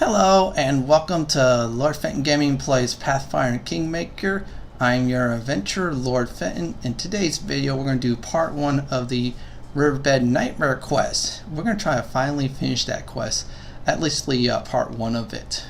Hello and welcome to Lord Fenton Gaming Plays Pathfinder Kingmaker. I'm your adventurer, Lord Fenton. In today's video, we're going to do part 1 of the Riverbed Nightmare quest. We're going to try to finally finish that quest, at least the part 1 of it.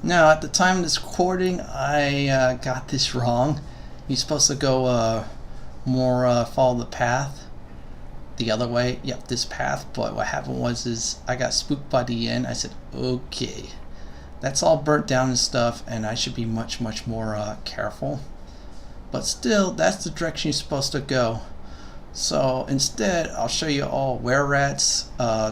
Now, at the time of this recording, I got this wrong. You're supposed to go follow the path the other way. Yep, this path. But what happened was I got spooked by the end. I said, okay, that's all burnt down and stuff, and I should be much more careful. But still, that's the direction you're supposed to go. So instead, I'll show you all wererats,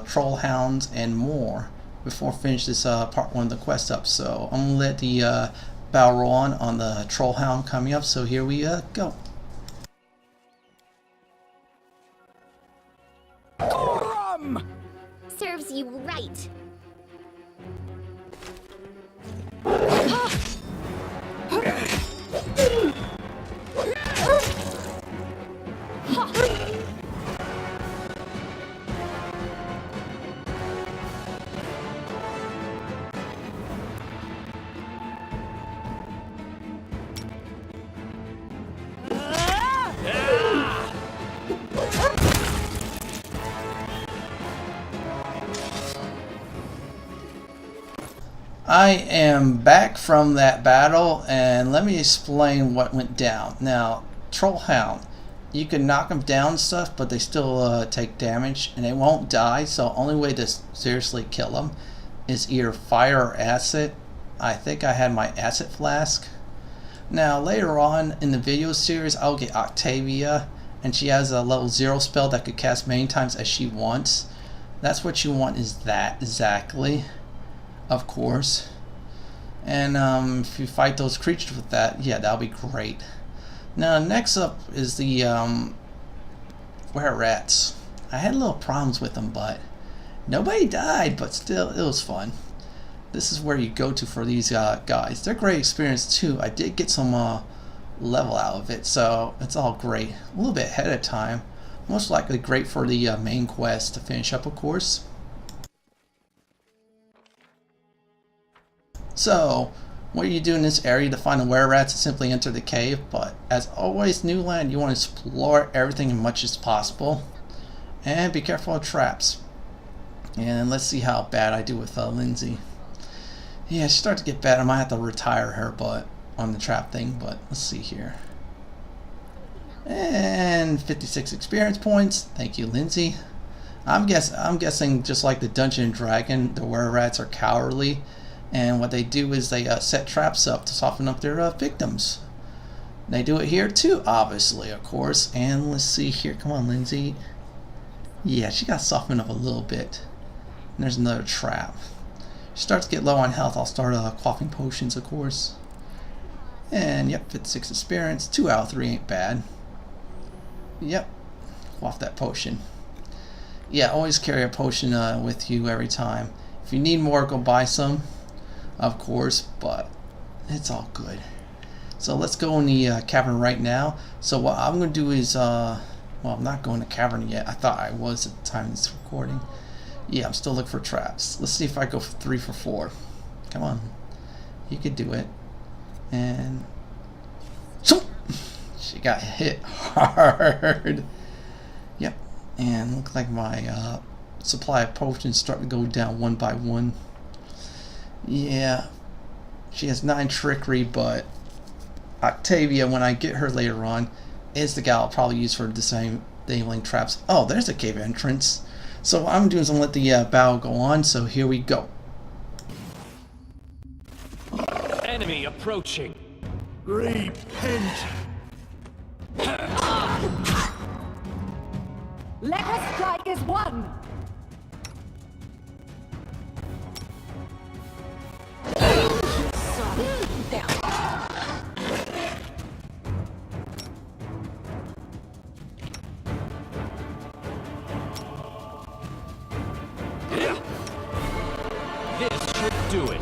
troll hounds, and more before I finish this part 1 of the quest up. So I'm gonna let the battle roll on the troll hound coming up. So here we go. Serves you right. I am back from that battle, and let me explain what went down. Now, troll hound, you can knock them down and stuff, but they still take damage, and they won't die. So only way to seriously kill them is either fire or acid. I think I had my acid flask. Now later on in the video series, I'll get Octavia, and she has a level 0 spell that could cast many times as she wants. That's what you want, is that exactly. Of course. And if you fight those creatures with that, yeah, that'll be great. Now next up is the Wererats. I had little problems with them, but nobody died, but still it was fun. This is where you go to for these guys. They're great experience too. I did get some level out of it, so it's all great. A little bit ahead of time. Most likely great for the main quest to finish up, of course. So, what you do in this area to find the wererats is simply enter the cave, but as always, new land, you want to explore everything as much as possible. And be careful of traps. And let's see how bad I do with Lindsay. Yeah, she starts to get bad. I might have to retire her but on the trap thing, but let's see here. And 56 experience points. Thank you, Lindsay. I'm guessing just like the Dungeon and Dragon, the wererats are cowardly. And what they do is they set traps up to soften up their victims. They do it here too, obviously, of course. And let's see here. Come on, Lindsay. Yeah, she got softened up a little bit. And there's another trap. She starts to get low on health. I'll start quaffing potions, of course. And yep, 56 experience. 2 out of 3 ain't bad. Yep, quaff that potion. Yeah, always carry a potion with you every time. If you need more, go buy some. Of course, but it's all good. So let's go in the cavern right now. So what I'm going to do is, well, I'm not going to cavern yet. I thought I was at the time of this recording. Yeah, I'm still looking for traps. Let's see if I go for 3 for 4. Come on. You could do it. And so she got hit hard. Yep. And looks like my supply of potions starting to go down one by one. Yeah, she has 9 trickery, but Octavia, when I get her later on, is the gal I'll probably use for disabling traps. Oh, there's a cave entrance. So what I'm doing is I'm going to let the battle go on, so here we go. Enemy approaching. Repent. Let us strike as one! This should do it.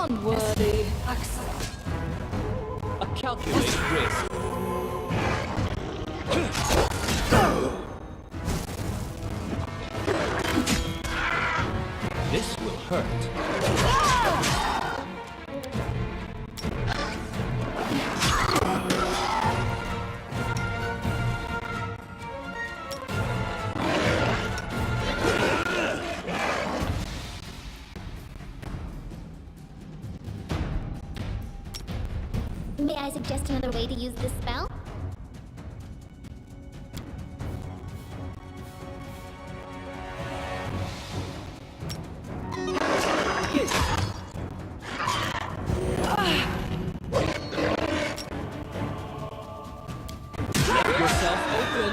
Unworthy access. A calculated risk. This will hurt. May I suggest another way to use this spell? Let yourself open.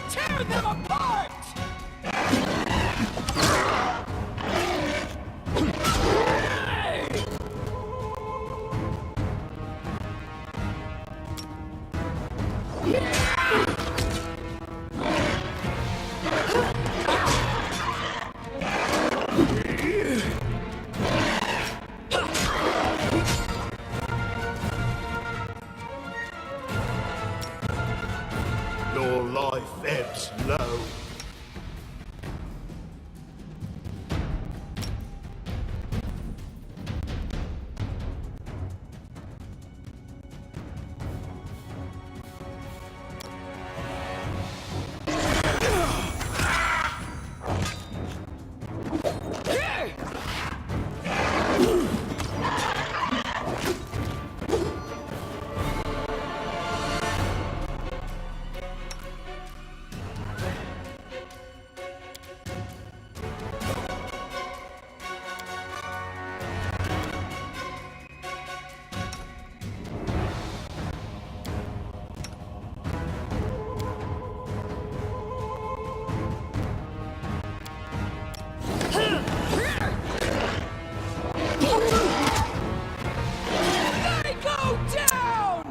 Tear them apart! Your life ebbs low.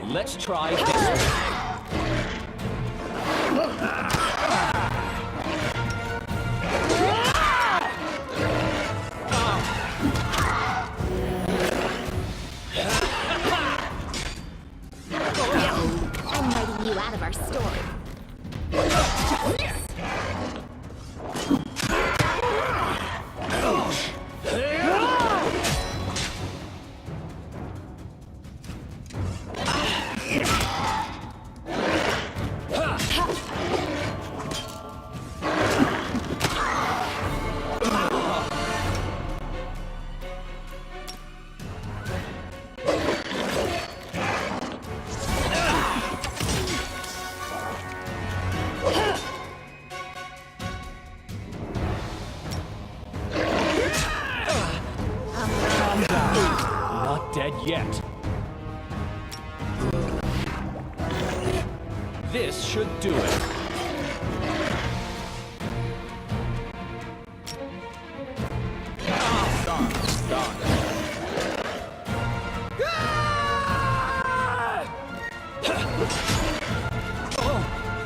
Let's try this one. I'm writing you out of our story. Not dead yet. This should do it.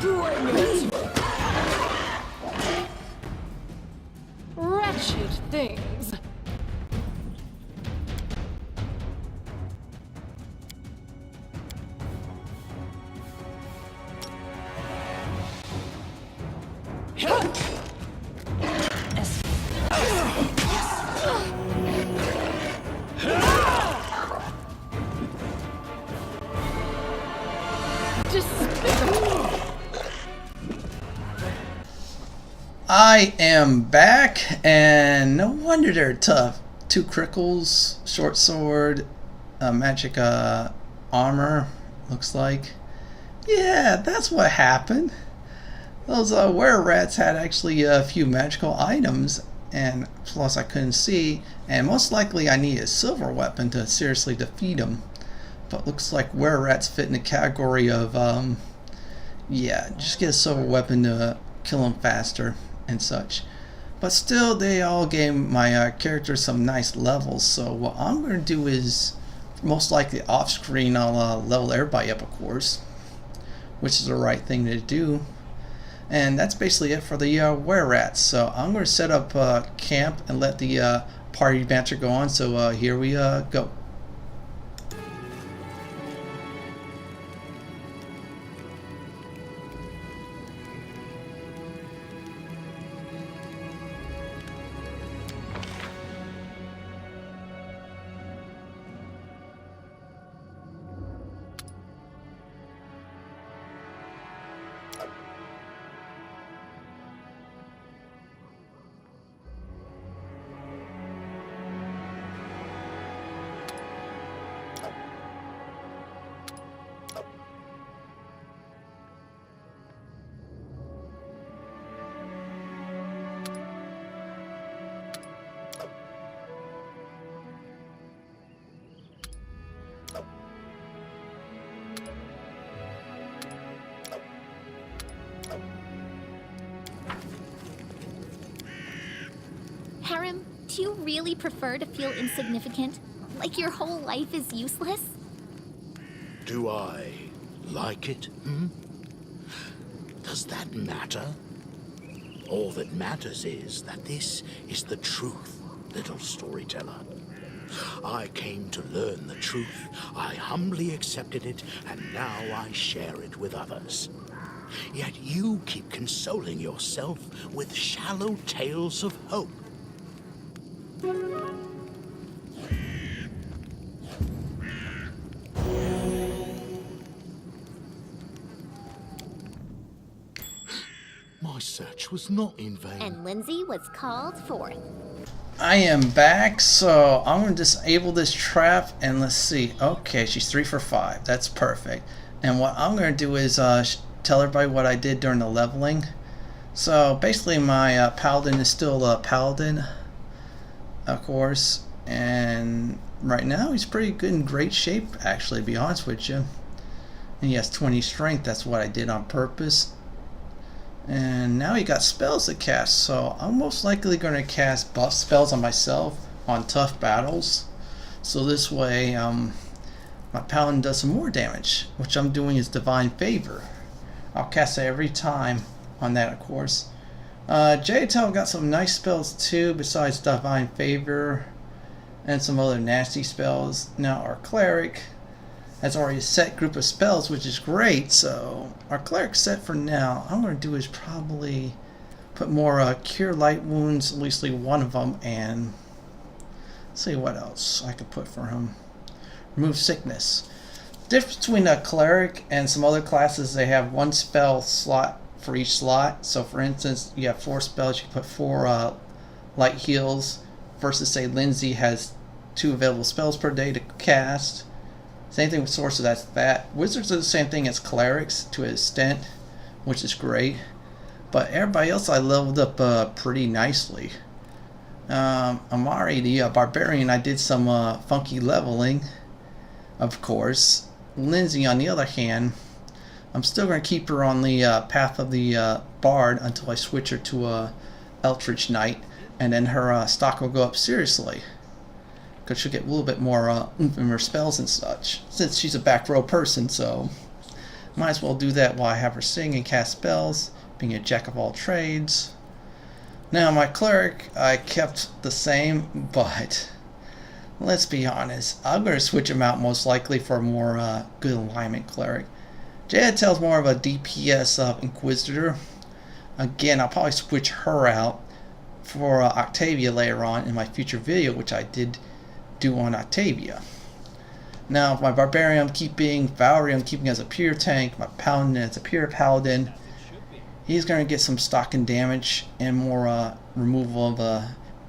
Bring it! Wretched things. I am back, and no wonder they're tough. 2 crickles, short sword, magic armor, looks like. Yeah, that's what happened. Those Wererats had actually a few magical items, and plus I couldn't see, and most likely I need a silver weapon to seriously defeat them. But looks like Wererats fit in the category of, yeah, just get a silver weapon to kill them faster and such. But still, they all gave my character some nice levels, so what I'm going to do is, most likely off screen, I'll level everybody up, of course, which is the right thing to do. And that's basically it for the Wererats. So I'm going to set up camp and let the party banter go on, so here we go. Harem, do you really prefer to feel insignificant? Like your whole life is useless? Do I like it? Does that matter? All that matters is that this is the truth, little storyteller. I came to learn the truth. I humbly accepted it, and now I share it with others. Yet you keep consoling yourself with shallow tales of hope. My search was not in vain. And Lindsay was called forth. I am back, so I'm going to disable this trap, and let's see. Okay, she's 3 for 5. That's perfect. And what I'm going to do is tell everybody what I did during the leveling. So basically my paladin is still a paladin, of course, and right now he's pretty good, in great shape actually, to be honest with you. And he has 20 strength. That's what I did on purpose. And now he got spells to cast, so I'm most likely going to cast buff spells on myself on tough battles, so this way my paladin does some more damage. Which I'm doing is Divine Favor. I'll cast it every time on that, of course. Jatel got some nice spells too, besides Divine Favor and some other nasty spells. Now our cleric has already a set group of spells, which is great, so our cleric's set for now. I'm going to do is probably put more Cure Light Wounds, at least one of them, and see what else I could put for him. Remove Sickness. Difference between a cleric and some other classes, they have 1 spell slot for each slot. So for instance, you have 4 spells, you can put 4 light heals, versus say Lindsay has 2 available spells per day to cast. Same thing with sorcerers, that's that. Wizards are the same thing as clerics to an extent, which is great. But everybody else I leveled up pretty nicely. Amari, the barbarian, I did some funky leveling, of course. Lindsay, on the other hand, I'm still going to keep her on the path of the bard until I switch her to a Eldritch Knight, and then her stock will go up seriously. Because she'll get a little bit more oomph in her spells and such, since she's a back row person, so might as well do that while I have her sing and cast spells, being a jack of all trades. Now my cleric I kept the same, but let's be honest, I'm going to switch him out most likely for a more good alignment cleric. Jadatel's more of a DPS Inquisitor. Again, I'll probably switch her out for Octavia later on in my future video, which I did do on Octavia. Now my barbarian I'm keeping, Valerie I'm keeping as a pure tank, my paladin as a pure paladin. he's going to get some stock and damage and more removal of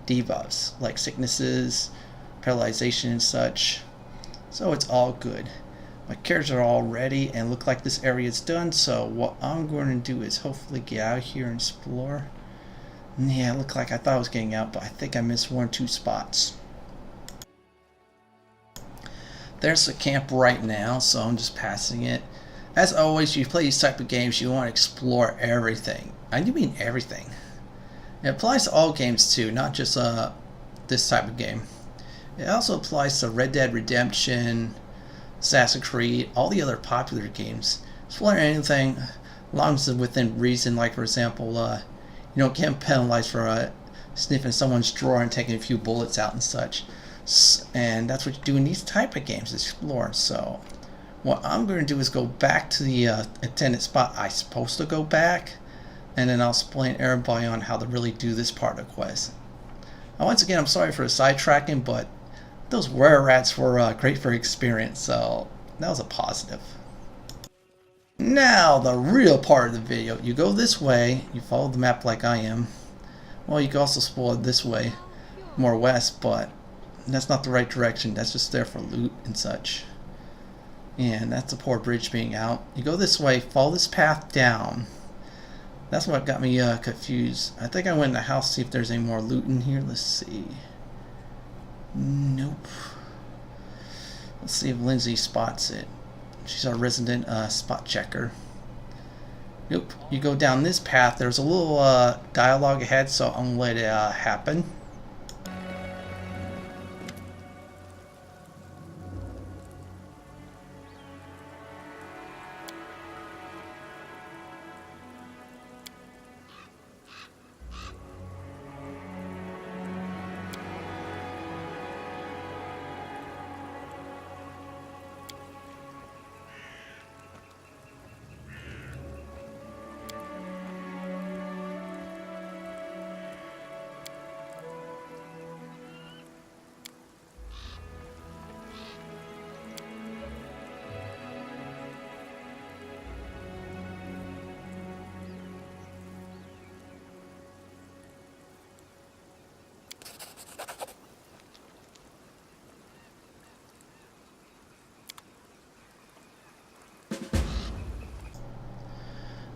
debuffs like sicknesses, paralyzation and such. So it's all good. My characters are all ready and look like this area is done, so what I'm going to do is hopefully get out of here and explore. Yeah, it looked like I thought I was getting out, but I think I missed 1 or 2 spots. There's the camp right now, so I'm just passing it. As always, you play these type of games, you want to explore everything. I do mean everything. It applies to all games too, not just this type of game. It also applies to Red Dead Redemption, Assassin's Creed, all the other popular games. Explore anything, as long as it's within reason. Like for example, you don't get penalized for sniffing someone's drawer and taking a few bullets out and such. And that's what you do in these type of games, explore. So what I'm going to do is go back to the intended spot I'm supposed to go back, and then I'll explain everybody on how to really do this part of the quest. Once again, I'm sorry for the sidetracking, but those Wererats were great for experience, so that was a positive. Now, the real part of the video. You go this way, you follow the map like I am. Well, you can also explore this way, more west, but that's not the right direction. That's just there for loot and such. And that's the poor bridge being out. You go this way, follow this path down. That's what got me confused. I think I went in the house to see if there's any more loot in here. Let's see. Nope. Let's see if Lindsay spots it. She's our resident spot checker. Nope. You go down this path. There's a little dialogue ahead, so I'm going to let it happen.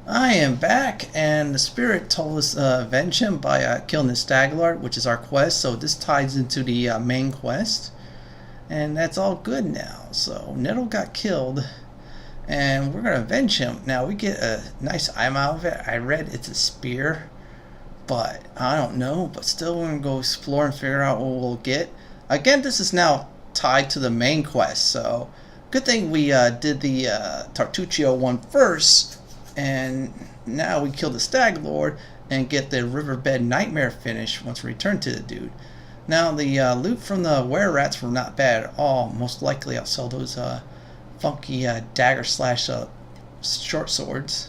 I am back, and the spirit told us avenge him by killing the Stag Lord, which is our quest. So this ties into the main quest, and that's all good now. So Nettle got killed, and we're gonna avenge him. Now we get a nice item out of it. I read it's a spear, but I don't know. But still, we're gonna go explore and figure out what we'll get. Again, this is now tied to the main quest, so good thing we did the Tartuccio one first. And now we kill the Stag Lord and get the Riverbed Nightmare finish once we return to the dude. Now the loot from the Wererats were not bad at all. Most likely I'll sell those funky dagger slash short swords.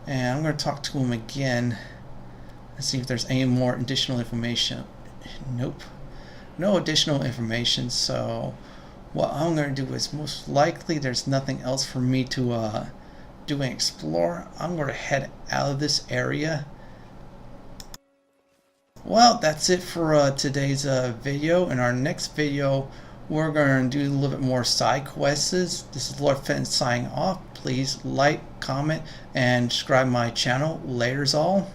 And I'm going to talk to him again and see if there's any more additional information. Nope. No additional information, so what I'm going to do is most likely there's nothing else for me to do and explore. I'm going to head out of this area. Well, that's it for today's video. In our next video, we're going to do a little bit more side quests. This is Lord Fenton signing off. Please like, comment, and subscribe my channel. Laters all.